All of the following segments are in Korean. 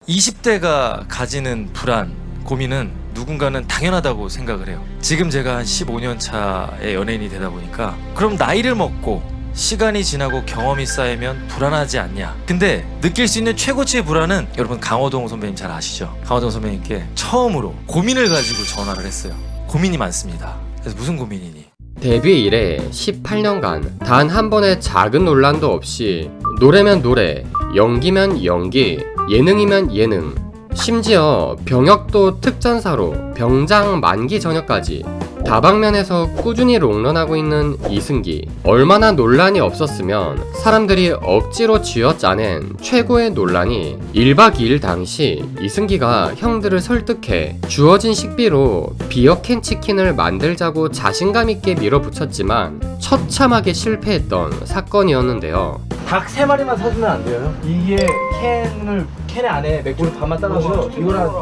20대가 가지는 불안, 고민은 누군가는 당연하다고 생각을 해요. 지금 제가 한 15년 차의 연예인이 되다 보니까 그럼 나이를 먹고 시간이 지나고 경험이 쌓이면 불안하지 않냐. 근데 느낄 수 있는 최고치의 불안은 여러분 강호동 선배님 잘 아시죠? 강호동 선배님께 처음으로 고민을 가지고 전화를 했어요. 고민이 많습니다. 그래서 무슨 고민이니? 데뷔 이래 18년간 단 한 번의 작은 논란도 없이 노래면 노래, 연기면 연기, 예능이면 예능, 심지어 병역도 특전사로 병장 만기 전역까지 다방면에서 꾸준히 롱런하고 있는 이승기. 얼마나 논란이 없었으면 사람들이 억지로 쥐어짜낸 최고의 논란이 1박 2일 당시 이승기가 형들을 설득해 주어진 식비로 비어캔 치킨을 만들자고 자신감 있게 밀어붙였지만 처참하게 실패했던 사건이었는데요. 닭 3마리만 사주면 안 돼요? 이게 캔 안에 맥주를 반만 따라서 이거랑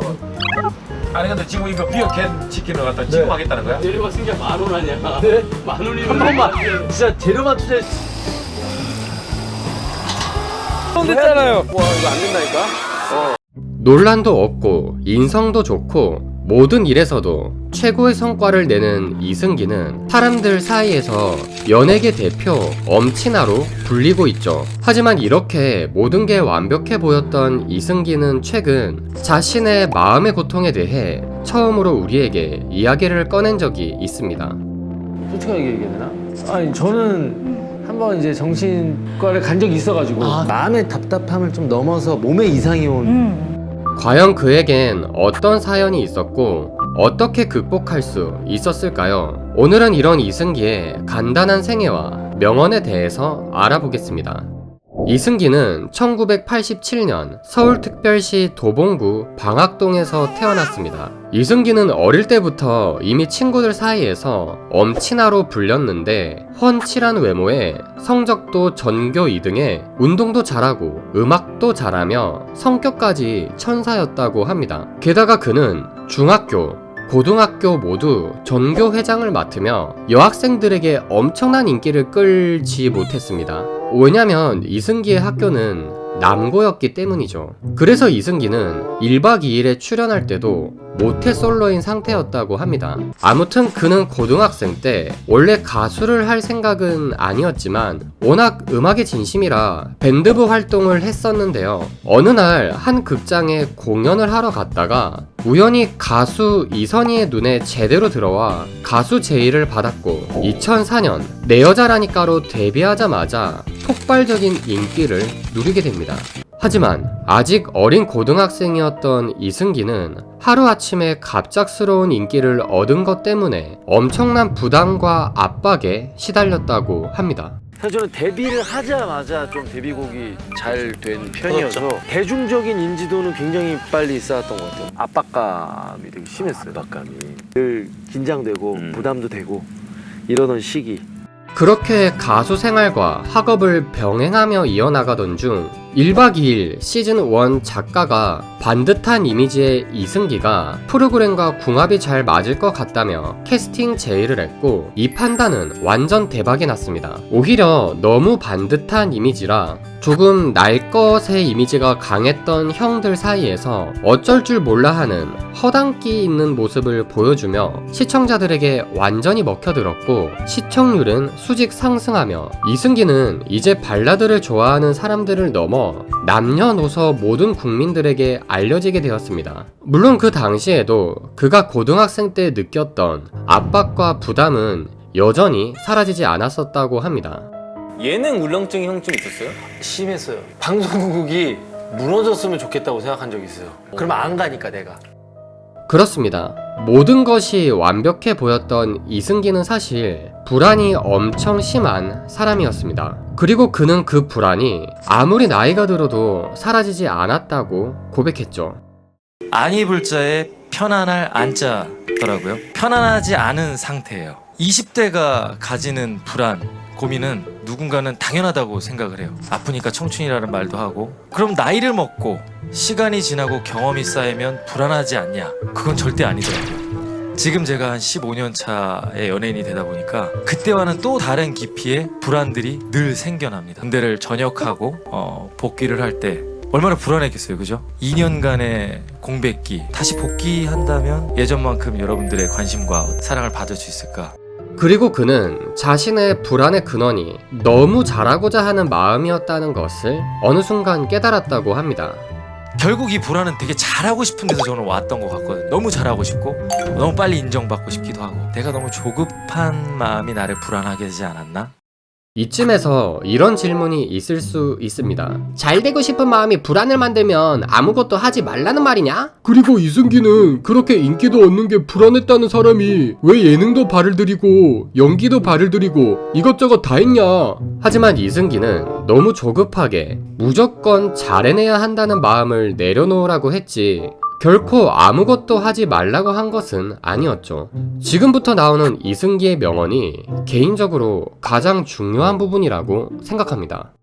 아니 근데 지금 이거 비어캔 치킨을 갖다 지급하겠다는 거야? 재료가 쓴 게 10,000원 아니야? 네? 10,000원이면 한 번만 진짜 재료만 투자해 됐잖아요. 와 이거 안 된다니까? 논란도 없고 인성도 좋고 모든 일에서도 최고의 성과를 내는 이승기는 사람들 사이에서 연예계 대표 엄친아로 불리고 있죠. 하지만 이렇게 모든 게 완벽해 보였던 이승기는 최근 자신의 마음의 고통에 대해 처음으로 우리에게 이야기를 꺼낸 적이 있습니다. 솔직하게 얘기해야 되나? 아니 저는 한번 이제 정신과를 간 적이 있어가지고 마음의 답답함을 좀 넘어서 몸에 이상이 온 과연 그에겐 어떤 사연이 있었고 어떻게 극복할 수 있었을까요? 오늘은 이런 이승기의 간단한 생애와 명언에 대해서 알아보겠습니다. 이승기는 1987년 서울특별시 도봉구 방학동에서 태어났습니다. 이승기는 어릴 때부터 이미 친구들 사이에서 엄친아로 불렸는데 훤칠한 외모에 성적도 전교 2등에 운동도 잘하고 음악도 잘하며 성격까지 천사였다고 합니다. 게다가 그는 중학교, 고등학교 모두 전교회장을 맡으며 여학생들에게 엄청난 인기를 끌지 못했습니다. 왜냐면 이승기의 학교는 남고였기 때문이죠. 그래서 이승기는 1박 2일에 출연할 때도 모태솔로인 상태였다고 합니다. 아무튼 그는 고등학생 때 원래 가수를 할 생각은 아니었지만 워낙 음악에 진심이라 밴드부 활동을 했었는데요. 어느 날 한 극장에 공연을 하러 갔다가 우연히 가수 이선희의 눈에 제대로 들어와 가수 제의를 받았고 2004년 내 여자라니까로 데뷔하자마자 폭발적인 인기를 누리게 됩니다. 하지만 아직 어린 고등학생이었던 이승기는 하루아침에 갑작스러운 인기를 얻은 것 때문에 엄청난 부담과 압박에 시달렸다고 합니다. 사실 저는 데뷔를 하자마자 좀 데뷔곡이 잘 된 편이어서 대중적인 인지도는 굉장히 빨리 쌓았던 것 같아요. 압박감이 되게 심했어요. 압박감이 늘 긴장되고 부담도 되고 이러던 시기. 그렇게 가수 생활과 학업을 병행하며 이어나가던 중 1박 2일 시즌1 작가가 반듯한 이미지의 이승기가 프로그램과 궁합이 잘 맞을 것 같다며 캐스팅 제의를 했고 이 판단은 완전 대박이 났습니다. 오히려 너무 반듯한 이미지라 조금 날 것의 이미지가 강했던 형들 사이에서 어쩔 줄 몰라 하는 허당끼 있는 모습을 보여주며 시청자들에게 완전히 먹혀들었고 시청률은 수직 상승하며 이승기는 이제 발라드를 좋아하는 사람들을 넘어 남녀노소 모든 국민들에게 알려지게 되었습니다. 물론 그 당시에도 그가 고등학생 때 느꼈던 압박과 부담은 여전히 사라지지 않았었다고 합니다. 예능 울렁증이 형 좀 있었어요? 심했어요. 방송국이 무너졌으면 좋겠다고 생각한 적이 있어요. 그러면 안 가니까 내가. 그렇습니다. 모든 것이 완벽해 보였던 이승기는 사실 불안이 엄청 심한 사람이었습니다. 그리고 그는 그 불안이 아무리 나이가 들어도 사라지지 않았다고 고백했죠. 안 입을 자에 편안할 안자더라고요. 편안하지 않은 상태예요. 20대가 가지는 불안, 고민은 누군가는 당연하다고 생각을 해요. 아프니까 청춘이라는 말도 하고 그럼 나이를 먹고 시간이 지나고 경험이 쌓이면 불안하지 않냐. 그건 절대 아니더라고요. 지금 제가 한 15년 차의 연예인이 되다 보니까 그때와는 또 다른 깊이의 불안들이 늘 생겨납니다. 군대를 전역하고 복귀를 할 때 얼마나 불안했겠어요, 그죠? 2년간의 공백기 다시 복귀한다면 예전만큼 여러분들의 관심과 사랑을 받을 수 있을까? 그리고 그는 자신의 불안의 근원이 너무 잘하고자 하는 마음이었다는 것을 어느 순간 깨달았다고 합니다. 결국 이 불안은 되게 잘하고 싶은 데서 저는 왔던 것 같거든요. 너무 잘하고 싶고 너무 빨리 인정받고 싶기도 하고 내가 너무 조급한 마음이 나를 불안하게 하지 않았나? 이쯤에서 이런 질문이 있을 수 있습니다. 잘 되고 싶은 마음이 불안을 만들면 아무것도 하지 말라는 말이냐? 그리고 이승기는 그렇게 인기도 얻는 게 불안했다는 사람이 왜 예능도 발을 들이고 연기도 발을 들이고 이것저것 다 했냐? 하지만 이승기는 너무 조급하게 무조건 잘해내야 한다는 마음을 내려놓으라고 했지 결코 아무것도 하지 말라고 한 것은 아니었죠. 지금부터 나오는 이승기의 명언이 개인적으로 가장 중요한 부분이라고 생각합니다.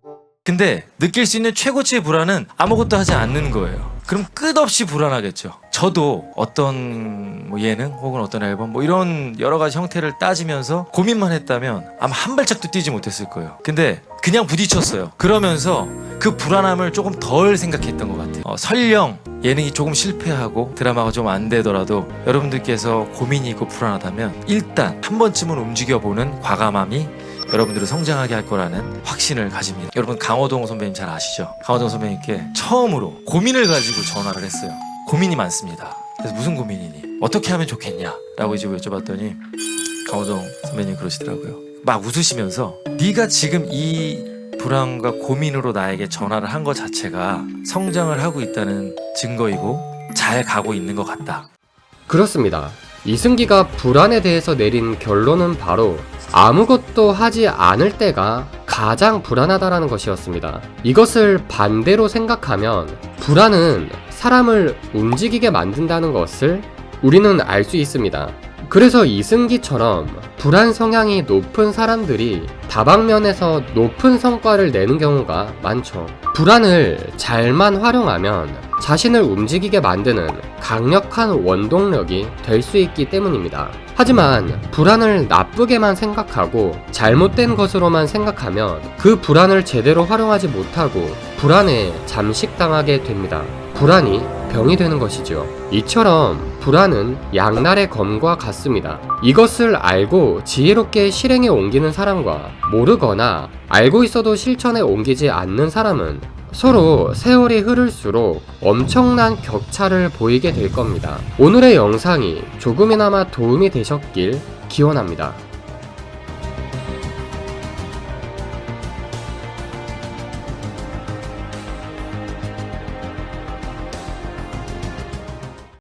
근데 느낄 수 있는 최고치의 불안은 아무것도 하지 않는 거예요. 그럼 끝없이 불안하겠죠. 저도 어떤 예능 혹은 어떤 앨범 이런 여러 가지 형태를 따지면서 고민만 했다면 아마 한 발짝도 뛰지 못했을 거예요. 근데 그냥 부딪혔어요. 그러면서 그 불안함을 조금 덜 생각했던 것 같아요. 설령 예능이 조금 실패하고 드라마가 좀 안 되더라도 여러분들께서 고민이 있고 불안하다면 일단 한 번쯤은 움직여보는 과감함이 여러분들을 성장하게 할 거라는 확신을 가집니다. 여러분 강호동 선배님 잘 아시죠? 강호동 선배님께 처음으로 고민을 가지고 전화를 했어요. 고민이 많습니다. 그래서 무슨 고민이니? 어떻게 하면 좋겠냐? 라고 이제 여쭤봤더니 강호동 선배님 그러시더라고요. 막 웃으시면서 네가 지금 이 불안과 고민으로 나에게 전화를 한 것 자체가 성장을 하고 있다는 증거이고 잘 가고 있는 것 같다. 그렇습니다. 이승기가 불안에 대해서 내린 결론은 바로 아무것도 하지 않을 때가 가장 불안하다라는 것이었습니다. 이것을 반대로 생각하면 불안은 사람을 움직이게 만든다는 것을 우리는 알 수 있습니다. 그래서 이승기처럼 불안 성향이 높은 사람들이 다방면에서 높은 성과를 내는 경우가 많죠. 불안을 잘만 활용하면 자신을 움직이게 만드는 강력한 원동력이 될 수 있기 때문입니다. 하지만 불안을 나쁘게만 생각하고 잘못된 것으로만 생각하면 그 불안을 제대로 활용하지 못하고 불안에 잠식당하게 됩니다. 불안이 병이 되는 것이죠. 이처럼 불안은 양날의 검과 같습니다. 이것을 알고 지혜롭게 실행에 옮기는 사람과 모르거나 알고 있어도 실천에 옮기지 않는 사람은 서로 세월이 흐를수록 엄청난 격차를 보이게 될 겁니다. 오늘의 영상이 조금이나마 도움이 되셨길 기원합니다.